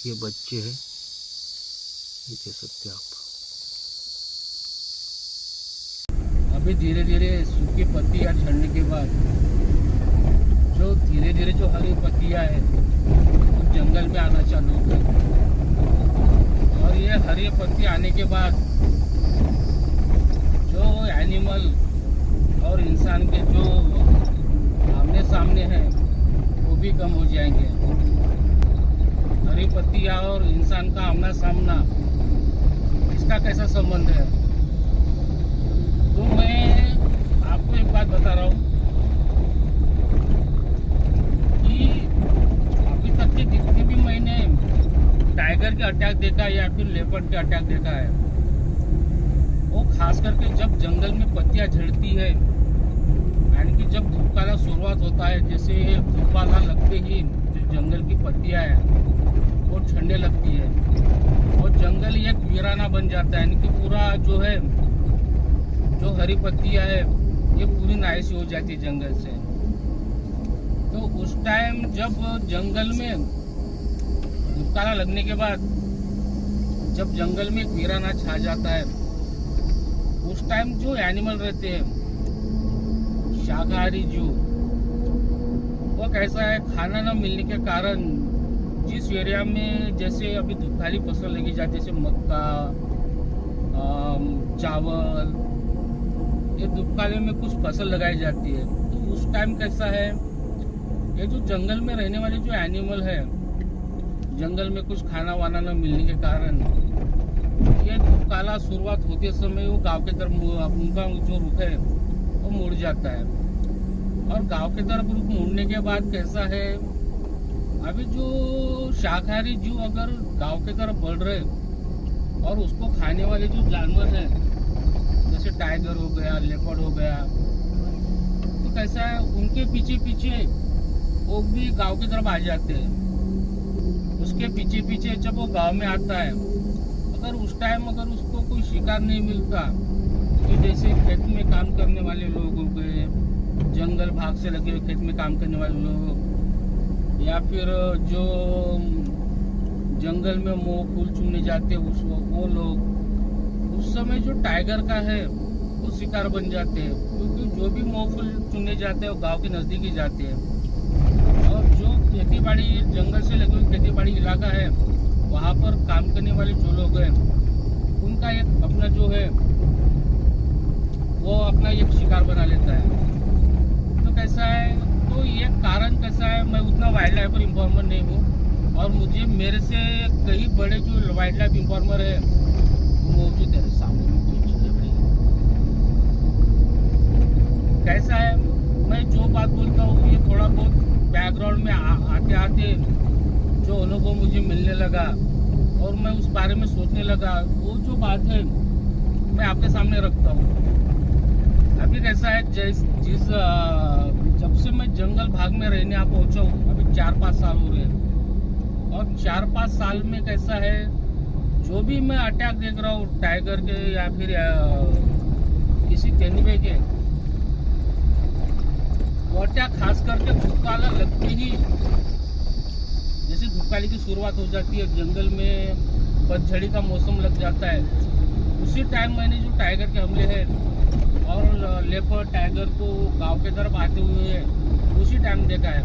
ये बच्चे हैं, ये देख सकते हैं आप। अभी धीरे धीरे सूखी पत्तियाँ झड़ने के बाद जो धीरे धीरे जो हरी पत्तियाँ है वो जंगल में आना चालू हो गई। और ये हरी पत्ती आने के बाद जो एनिमल और इंसान के जो आमने सामने हैं वो भी कम हो जाएंगे। हरी पत्तियाँ और इंसान का आमना सामना, इसका कैसा संबंध है? तो मैं आपको एक बात बता रहा हूँ कि अभी तक के जितने भी मैंने टाइगर के अटैक देखा या फिर लेपर्ड के अटैक देखा है, वो खास करके जब जंगल में पत्तियाँ झड़ती है, यानी कि जब धूपकाला शुरुआत होता है, जैसे धूपकाला लगते ही जो जंगल की पत्तियाँ हैं वो ठंडे लगती है और जंगल एक वीराना बन जाता है। यानी कि पूरा जो है, जो हरी पत्तियाँ है ये पूरी नायसी हो जाती है जंगल से। तो उस टाइम जब जंगल में धूपकाला लगने के बाद जब जंगल में एक वीराना छा जाता है, उस टाइम जो एनिमल रहते हैं, शाकाहारी जीव, वो कैसा है, खाना न मिलने के कारण जिस एरिया में जैसे अभी धूपकाली फसल लगी जाती है, जैसे मक्का, चावल, ये धूपकाले में कुछ फसल लगाई जाती है, तो उस टाइम कैसा है, ये जो जंगल में रहने वाले जो एनिमल है, जंगल में कुछ खाना वाना न मिलने के कारण ये धूपकाला शुरुआत होते समय वो गांव की तरफ उनका जो रुख है वो मुड़ जाता है। और गांव की तरफ रुख मुड़ने के बाद कैसा है, अभी जो शाकाहारी जीव अगर गांव की तरफ बढ़ रहे और उसको खाने वाले जो जानवर हैं, जैसे टाइगर हो गया, लेपर्ड हो गया, तो कैसा है, उनके पीछे पीछे वो भी गांव की तरफ आ जाते हैं। उसके पीछे पीछे जब वो गांव में आता है, अगर उस टाइम अगर उसको कोई शिकार नहीं मिलता, तो जैसे खेत में काम करने वाले लोग हो गए, जंगल भाग से लगे हुए खेत में काम करने वाले लोग, या फिर जो जंगल में मोह फूल चुनने जाते वो लोग, उस समय जो टाइगर का है वो शिकार बन जाते हैं। क्योंकि जो भी मोह फूल चुनने जाते हैं वो गांव के नज़दीक ही जाते हैं। और जो खेती बाड़ी, जंगल से लगे हुए खेती बाड़ी इलाका है, वहाँ पर काम करने वाले जो लोग हैं, उनका एक अपना जो है वो अपना एक शिकार बना लेता है। तो कैसा है, तो ये कारण कैसा है, मैं उतना वाइल्ड लाइफ इंफॉर्मर नहीं हूँ और मुझे मेरे से कई बड़े जो वाइल्ड लाइफ इंफॉर्मर है वो मौजूद है सामने में। कोई चीज़ है कैसा है, मैं जो बात बोलता हूँ ये थोड़ा बहुत बैकग्राउंड में आते आते जो अनुभव मुझे मिलने लगा और मैं उस बारे में सोचने लगा, वो जो बात है मैं आपके सामने रखता हूँ। अभी कैसा है, जिस जब से मैं जंगल भाग में रहने यहाँ पहुँचा हूँ, अभी 4-5 साल हो रहे हैं, और 4-5 साल में कैसा है, जो भी मैं अटैक देख रहा हूँ टाइगर के या फिर किसी तेंदुए के, वो अटैक खास करके धूपकाला लगते ही, जैसे धूपकाली की शुरुआत हो जाती है, जंगल में पतझड़ी का मौसम लग जाता है, उसी टाइम मैंने जो टाइगर के हमले हैं और लेपर्ड टाइगर को गांव के तरफ आते हुए उसी टाइम देखा है।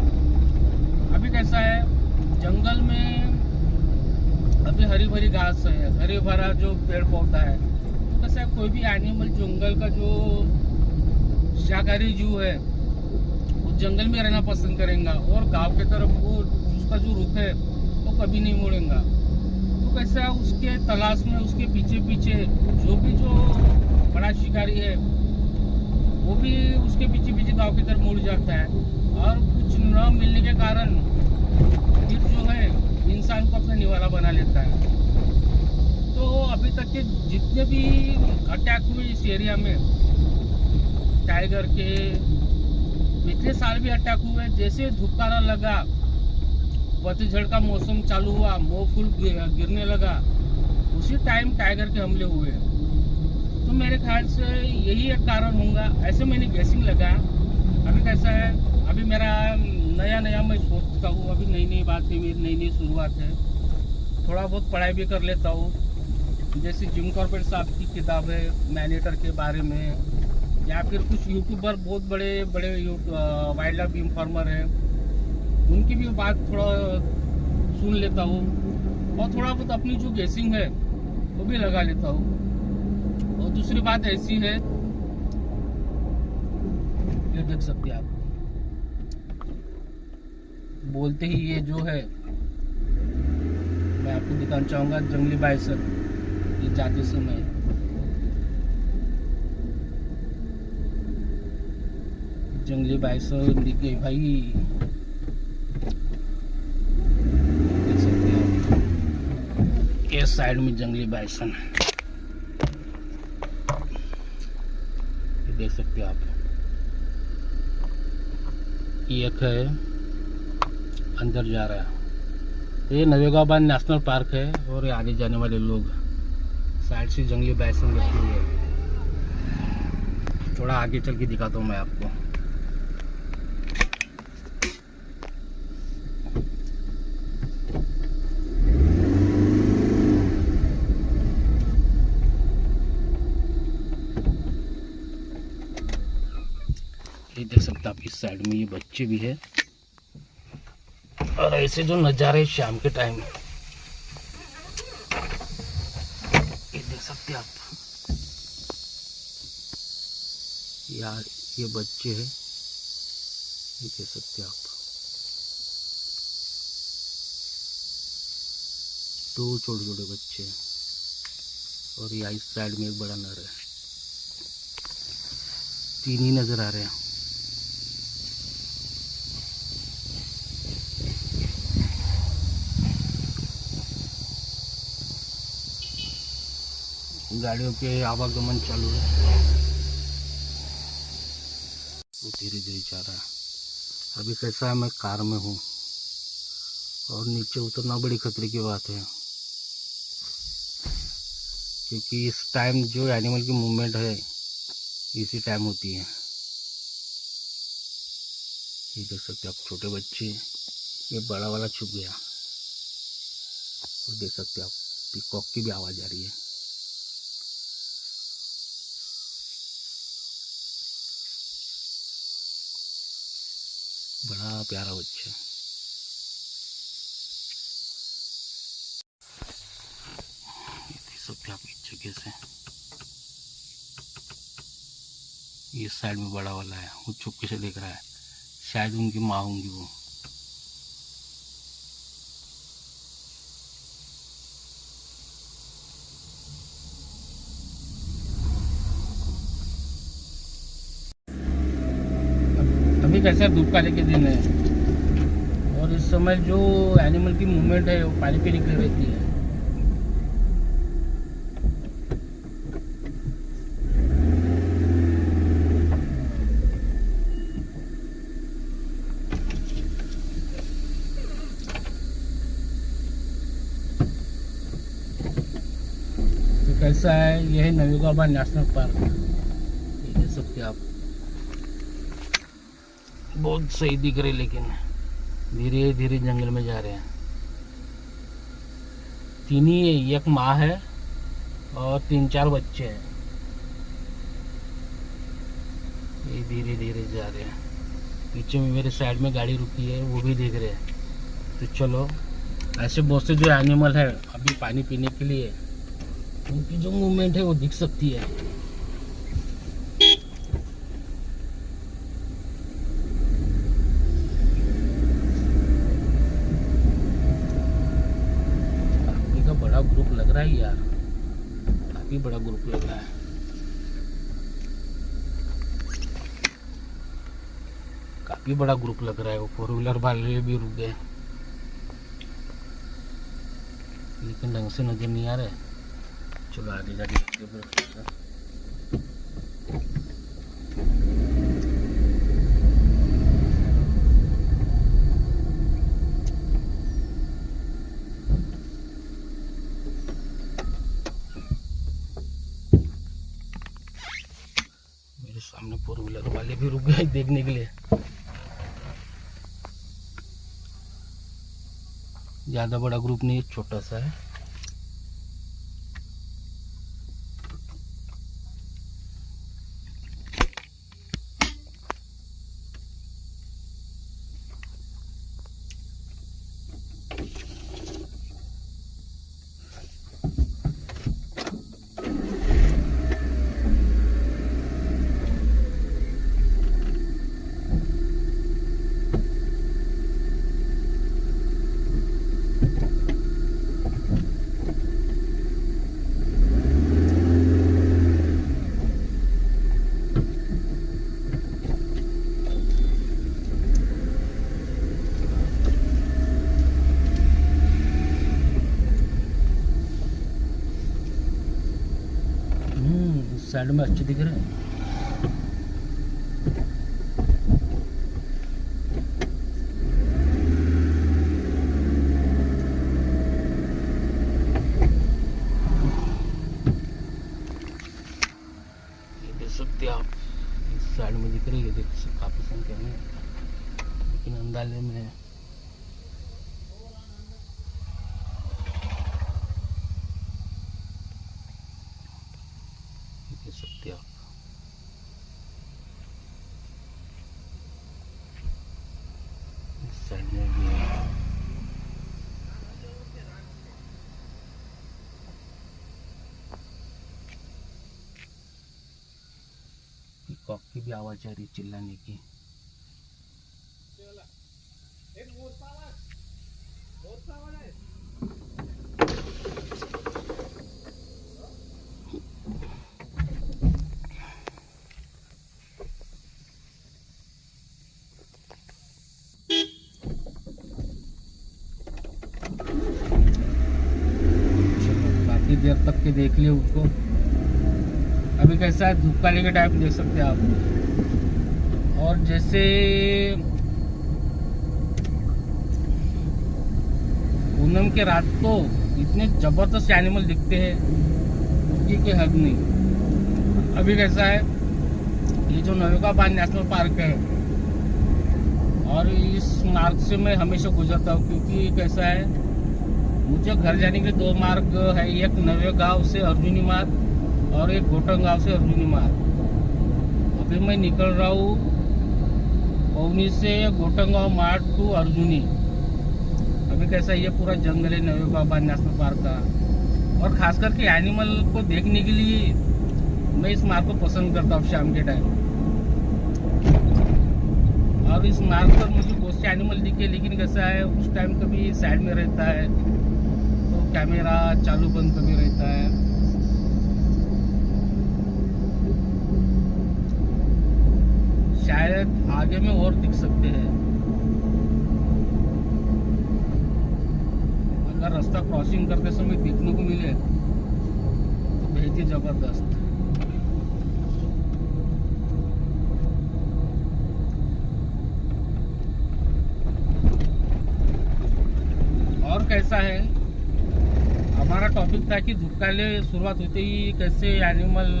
अभी कैसा है, जंगल में अभी हरी भरी घास है, हरे भरा जो पेड़ पौधा है, तो कैसा है, कोई भी एनिमल जंगल का जो शाकाहारी जीव है वो जंगल में रहना पसंद करेगा और गांव के तरफ वो उसका जो रुख है वो कभी नहीं मुड़ेगा। तो कैसा है, उसके तलाश में उसके पीछे पीछे जो भी जो बड़ा शिकारी है वो भी उसके पीछे पीछे गांव की तरफ मुड़ जाता है और कुछ न मिलने के कारण फिर जो है इंसान को अपना निवाला बना लेता है। तो अभी तक के जितने भी अटैक हुए इस एरिया में टाइगर के, पिछले साल भी अटैक हुए, जैसे धूपकाला लगा, पतझड़ का मौसम चालू हुआ, मोह फूल गिरने लगा, उसी टाइम टाइगर के हमले हुए। तो मेरे ख्याल से यही एक कारण होगा, ऐसे मैंने गैसिंग लगाया। अभी कैसा है, अभी मेरा नया मैं सोचता हूँ, अभी नई बात है, मेरी नई शुरुआत है। थोड़ा बहुत पढ़ाई भी कर लेता हूँ, जैसे जिम कॉर्बेट साहब की किताब है मैनेटर के बारे में, या फिर कुछ यूट्यूबर बहुत बड़े बड़े वाइल्ड लाइफ इंफॉर्मर हैं, उनकी भी बात थोड़ा सुन लेता हूँ, और थोड़ा बहुत अपनी जो गेसिंग है वो भी लगा लेता हूँ। और दूसरी बात ऐसी है, ये देख सकते हैं आप, बोलते ही ये जो है मैं आपको दिखाना चाहूँगा जंगली बाइसन, ये जाते समय जंगली बाइसन दिख गई भाई, देख सकते हैं आप, इस साइड में जंगली बाइसन ये देख सकते हैं आप, एक है अंदर जा रहा है। तो ये नवेगाबाद नेशनल पार्क है, और आगे जाने वाले लोग साइड से जंगली बाइसन रखी हुई है। थोड़ा आगे चल के दिखाता हूँ मैं आपको। ये देख सकते आप, इस साइड में ये बच्चे भी है, और ऐसे जो नज़ारे शाम के टाइम ये देख सकते आप यार, ये बच्चे हैं, ये देख सकते आप, दो छोटे छोटे बच्चे हैं, और यहाँ इस साइड में एक बड़ा नर है, तीन ही नजर आ रहे हैं। गाड़ियों के आवागमन चालू है, वो धीरे धीरे जा रहा है। अभी कैसा है, मैं कार में हूँ और नीचे उतरना बड़ी खतरे की बात है, क्योंकि इस टाइम जो एनिमल की मूवमेंट है इसी टाइम होती है। ये देख सकते आप, छोटे बच्चे, ये बड़ा वाला छुप गया, वो देख सकते आप, पीकॉक की भी आवाज़ आ रही है। बड़ा प्यारा बच्चा, ये देख सकते आप इस जगह से, ये साइड में बड़ा वाला है, वो चुपके से देख रहा है, शायद उनकी माँ होंगी वो। अभी कैसा धूप काले के दिन है, और इस समय जो एनिमल की मूवमेंट है वो पानी पे निकली रहती है। तो कैसा है, यह है नवेगाबाद नेशनल पार्क, ये देख सकते आप, बहुत सही दिख रहे, लेकिन धीरे धीरे जंगल में जा रहे हैं। तीन ही, एक माँ है और 3-4 बच्चे हैं, ये धीरे धीरे जा रहे हैं। पीछे में मेरे साइड में गाड़ी रुकी है, वो भी देख रहे हैं। तो चलो, ऐसे बहुत से जो एनिमल है अभी पानी पीने के लिए, उनकी जो मूवमेंट है वो दिख सकती है। बड़ा ग्रुप लग रहा है यार, काफी बड़ा ग्रुप लग रहा है। काफी बड़ा ग्रुप लग रहा है, वो 4 व्हीलर वाले भी रुक गए, लेकिन ढंग से नजर नहीं आ रहा है। चलो आगे जाके देखते हैं। सामने 4 व्हीलर वाले भी रुक गए देखने के लिए। ज़्यादा बड़ा ग्रुप नहीं, छोटा सा है। साइड में अच्छे दिख रहे हैं। ये देख सकते हैं आप, इस साइड में दिख रही है, देख सकते काफी संख्या में, लेकिन अंदाजे में देख सकते हैं आप। इस साइड में भी है। पीकॉक की भी आवाज आ रही चिल्लाने की। काफी देर तक के देख लिए उसको। अभी कैसा है, धूप काले के टाइप देख सकते हैं आप। और जैसे पूनम के रात को इतने जबरदस्त एनिमल दिखते हैं, उसकी कोई हद नहीं। अभी कैसा है, ये जो नवेगाबाद नेशनल पार्क है, और इस मार्ग से मैं हमेशा गुजरता हूँ, क्योंकि कैसा है, मुझे घर जाने के 2 मार्ग है, एक नवेगांव से अर्जुनी मार्ग और एक गोटंगांव से अर्जुनी मार्ग। अभी मैं निकल रहा हूँ पवनी से गोटंगांव मार्ग टू अर्जुनी। अभी कैसा, ये पूरा जंगल है नवेगाबाद नेशनल पार्क का, और खास करके एनिमल को देखने के लिए मैं इस मार्ग को पसंद करता हूँ शाम के टाइम। और इस मार्ग पर मुझे बहुत से एनिमल दिखे, लेकिन कैसा है, उस टाइम कभी साइड में रहता है तो कैमरा चालू बंद कभी रहता है। शायद आगे में और दिख सकते हैं, अगर रास्ता क्रॉसिंग करते समय देखने को मिले तो बेहद ही जबरदस्त। और कैसा है, हमारा टॉपिक था कि धूपकाले शुरुआत होते ही कैसे एनिमल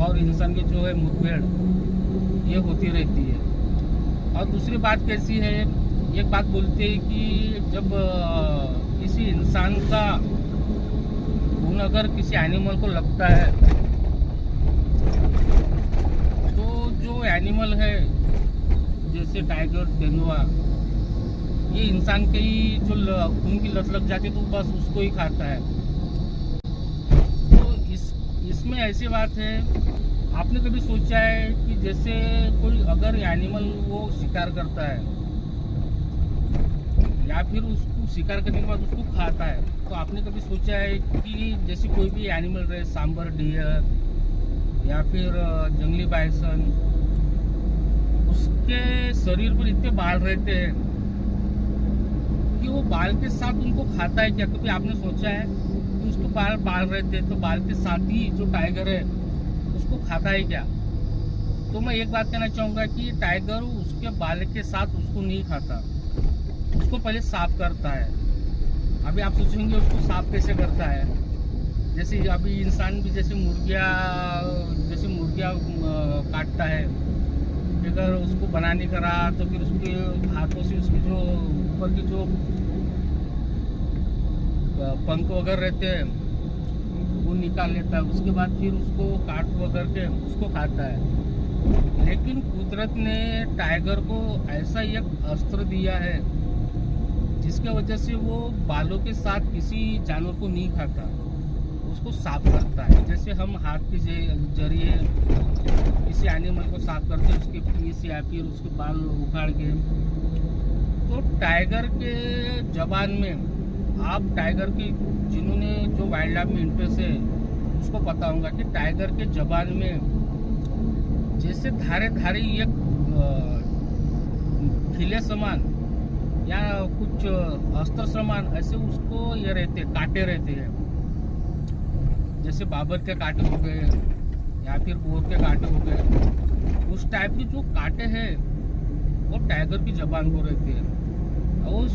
और इंसान की जो है मुठभेड़ ये होती रहती है। और दूसरी बात कैसी है, एक बात बोलते हैं कि जब किसी इंसान का खून अगर किसी एनिमल को लगता है, तो जो एनिमल है जैसे टाइगर, तेंदुआ, ये इंसान के ही जो खून की लत लग जाती है तो बस उसको ही खाता है। तो इसमें ऐसी बात है, आपने कभी सोचा है कि जैसे कोई अगर एनिमल वो शिकार करता है या फिर उसको शिकार करने के बाद उसको खाता है, तो आपने कभी सोचा है कि जैसे कोई भी एनिमल रहे, सांबर डियर या फिर जंगली बाइसन, उसके शरीर पर इतने बाल रहते हैं कि वो बाल के साथ उनको खाता है क्या? कभी आपने सोचा है कि उसको बाल रहते हैं तो बाल के साथ ही जो टाइगर है उसको खाता है क्या? तो मैं एक बात कहना चाहूँगा कि टाइगर उसके बाल के साथ उसको नहीं खाता, उसको पहले साफ करता है। अभी आप सोचेंगे उसको साफ कैसे करता है, जैसे अभी इंसान भी जैसे मुर्गियाँ काटता है, अगर उसको बनाने का रहा तो फिर उसके हाथों से उसकी जो ऊपर की जो पंख वगैरह रहते हैं वो निकाल लेता है, उसके बाद फिर उसको काट वगैरह के उसको खाता है। लेकिन कुदरत ने टाइगर को ऐसा एक अस्त्र दिया है जिसके वजह से वो बालों के साथ किसी जानवर को नहीं खाता, उसको साफ करता है। जैसे हम हाथ के जरिए किसी एनिमल को साफ करते हैं, उसके पीस या फिर उसके बाल उखाड़ के, तो टाइगर के जबान में, आप टाइगर की जिन्होंने जो वाइल्ड लाइफ में इंटरेस्ट है उसको पता होगा कि टाइगर के जबान में जैसे धारे धारे एक खिले समान या कुछ अस्त्र समान ऐसे उसको ये रहते, कांटे रहते हैं। जैसे बाबर के कांटे हो गए या फिर बोर के कांटे हो गए, उस टाइप के जो कांटे हैं वो टाइगर की जबान को रहते हैं। उस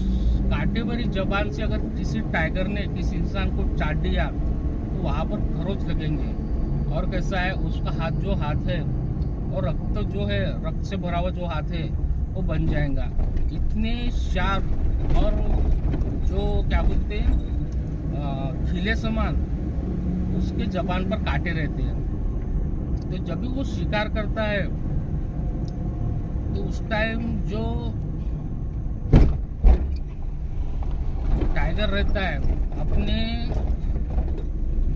कांटे वाली जबान से अगर किसी टाइगर ने किसी इंसान को चाट दिया तो वहाँ पर खरोच लगेंगे। और कैसा है, उसका हाथ है और रक्त जो है, रक्त से भरा हुआ जो हाथ है वो बन जाएगा। इतने शार्प और जो क्या बोलते हैं खिले समान उसके जबान पर कांटे रहते हैं। तो जब भी वो शिकार करता है तो उस टाइम जो टाइगर रहता है अपने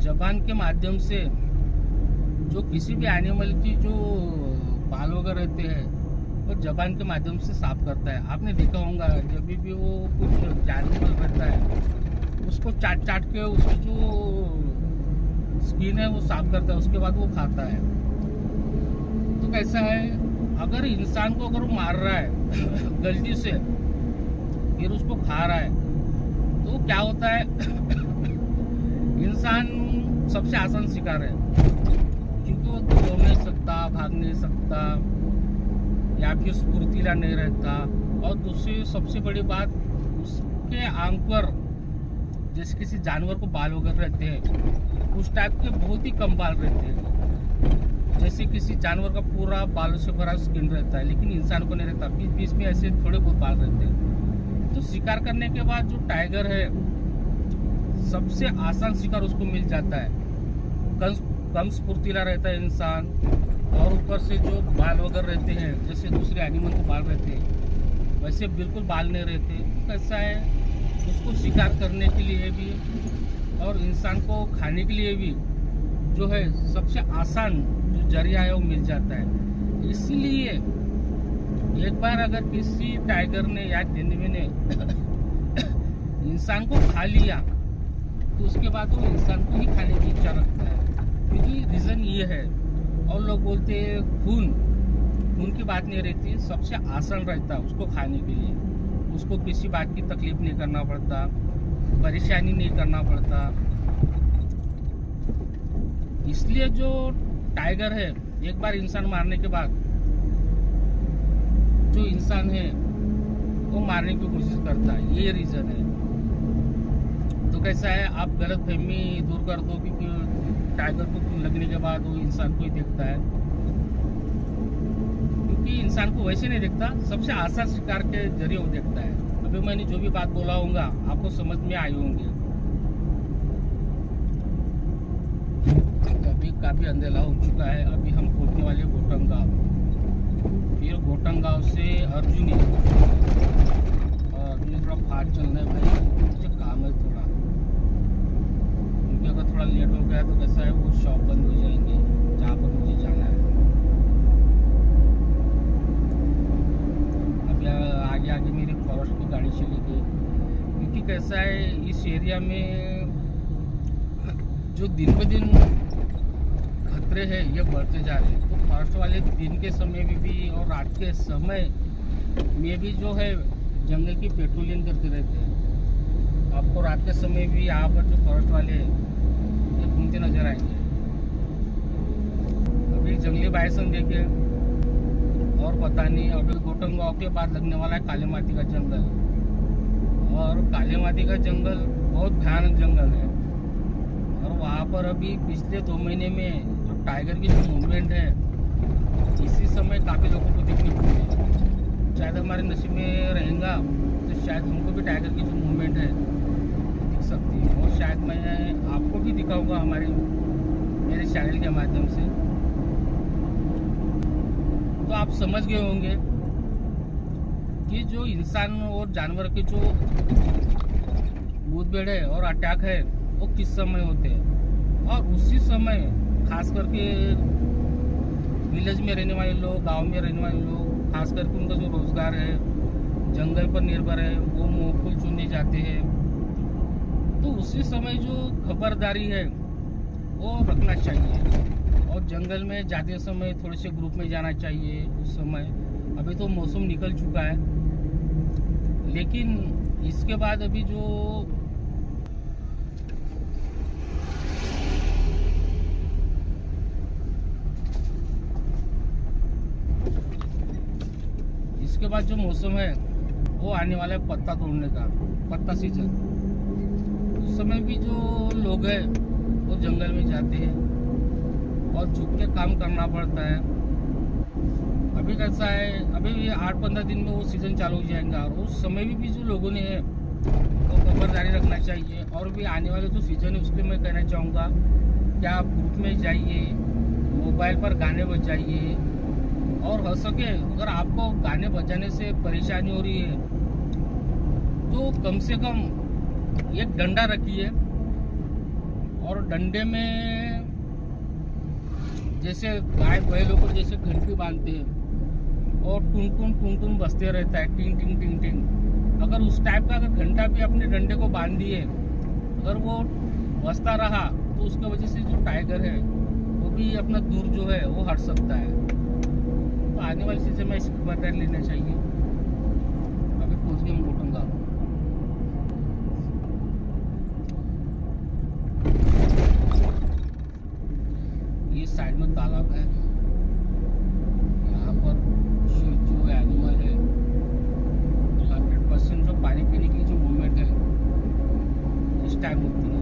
जबान के माध्यम से जो किसी भी एनिमल की जो बाल वगैरह रहते हैं वो जबान के माध्यम से साफ करता है। आपने देखा होगा जब भी वो कुछ जानवर रहता है उसको चाट के उसकी जो स्किन है वो साफ करता है, उसके बाद वो खाता है। तो कैसा है, अगर इंसान को अगर वो मार रहा है गलती से फिर उसको खा रहा है तो क्या होता है इंसान सबसे आसान शिकार है, क्योंकि वो दौड़ नहीं सकता, भाग नहीं सकता या फिर स्फूर्तिला नहीं रहता। और दूसरी सबसे बड़ी बात, उसके आंख पर जैसे किसी जानवर को बाल वगैरह रहते हैं उस टाइप के बहुत ही कम बाल रहते हैं। जैसे किसी जानवर का पूरा बालों से भरा स्किन रहता है लेकिन इंसान को नहीं रहता, बीच बीच में ऐसे थोड़े बहुत बाल रहते हैं। तो शिकार करने के बाद जो टाइगर है सबसे आसान शिकार उसको मिल जाता है। कम स्फूर्तिला रहता है इंसान, और ऊपर से जो बाल वगैरह रहते हैं जैसे दूसरे एनिमल को बाल रहते हैं वैसे बिल्कुल बाल नहीं रहते। तो कैसा है, उसको शिकार करने के लिए भी और इंसान को खाने के लिए भी जो है सबसे आसान जो जरिया है वो मिल जाता है। इसीलिए एक बार अगर किसी टाइगर ने या तेंदुए ने इंसान को खा लिया तो उसके बाद वो इंसान को ही खाने की इच्छा रखता है, क्योंकि रीज़न ये है। और लोग बोलते हैं खून की बात नहीं रहती, सबसे आसान रहता है उसको खाने के लिए। उसको किसी बात की तकलीफ नहीं करना पड़ता, परेशानी नहीं करना पड़ता। इसलिए जो टाइगर है एक बार इंसान मारने के बाद जो इंसान है वो मारने की कोशिश करता है, ये रीज़न है। तो कैसा है, आप गलत फहमी दूर कर दो कि टाइगर को खून लगने के बाद वो इंसान को ही देखता है, क्योंकि इंसान को वैसे नहीं देखता, सबसे आसान शिकार के जरिए वो देखता है। अभी मैंने जो भी बात बोला होगा आपको समझ में आई होंगी। अभी काफ़ी अंधेरा हो चुका है, अभी हम पहुंचने वाले गोटंग गाँव, फिर गोटंग गाँव से अर्जुनी, और अर्जुनी थोड़ा फास्ट चलना है भाई, मुझे काम है थोड़ा, क्योंकि अगर थोड़ा लेट हो गया तो कैसा है वो शॉप बंद हो जाएंगे जहाँ पर मुझे जाना है। अभी आगे आगे मेरी फॉरेस्ट की गाड़ी चली गई, क्योंकि कैसा है इस एरिया में जो दिन ब दिन खतरे हैं ये बढ़ते जा रहे हैं। तो फॉरेस्ट वाले दिन के समय में भी और रात के समय में भी जो है जंगल की पेट्रोलिंग करते रहते हैं। आपको रात के समय भी यहाँ पर जो फॉरेस्ट वाले ये घूमते नजर आएंगे। अभी जंगली बायसन देखे, और पता नहीं अभी गोटंग गाँव के बाद लगने वाला है काली माटी का जंगल, और काली माटी का जंगल बहुत भयानक जंगल है। और वहाँ पर अभी पिछले 2 महीने में जो टाइगर की जो मूवमेंट है इसी समय काफ़ी लोगों को देखने को मिली। शायद हमारे नसीब में रहेगा तो शायद हमको भी टाइगर की जो मूवमेंट है दिख सकती है, और शायद मैं आपको भी दिखाऊंगा मेरे चैनल के माध्यम से। तो आप समझ गए होंगे कि जो इंसान और जानवर के जो मुठभेड़ है और अटैक है वो किस समय होते हैं, और उसी समय खास करके विलेज में रहने वाले लोग, गांव में रहने वाले लोग, खास करके उनका जो रोजगार है जंगल पर निर्भर है, वो मोहफुल चुनने जाते हैं। तो उसी समय जो खबरदारी है वो रखना चाहिए, और जंगल में जाते समय थोड़े से ग्रुप में जाना चाहिए उस समय। अभी तो मौसम निकल चुका है, लेकिन इसके बाद अभी जो मौसम है वो आने वाला है पत्ता तोड़ने का, पत्ता सीजन। उस समय भी जो लोग हैं वो जंगल में जाते हैं और झुक के काम करना पड़ता है। अभी कैसा है, अभी 8-15 दिन में वो सीज़न चालू हो जाएगा, और उस समय भी जो लोगों ने है वो खबरदारी रखना चाहिए। और भी आने वाले जो सीज़न है उसके मैं कहना चाहूँगा कि आप ग्रुप में जाइए, मोबाइल पर गाने बजाइए, और हो सके अगर आपको गाने बजाने से परेशानी हो रही है तो कम से कम एक डंडा रखिए, और डंडे में जैसे गाय बैलों को जैसे घंटी बांधते हैं और टुन टुन बजते रहता है, टिंग टिंग टिंग टिंग। अगर उस टाइप का अगर घंटा भी अपने डंडे को बांध दिए, अगर वो बजता रहा तो उसकी वजह से जो टाइगर है वो भी अपना दूर जो है वो हट सकता है। तो आने वाली चीज़ें में इसकी खबरदारी लेना चाहिए। अभी पहुँच गए मोटंगा। ये साइड में तालाब है, यहाँ पर जो एनिमल है 100% जो पानी पीने की जो मूवमेंट है इस टाइम होती है।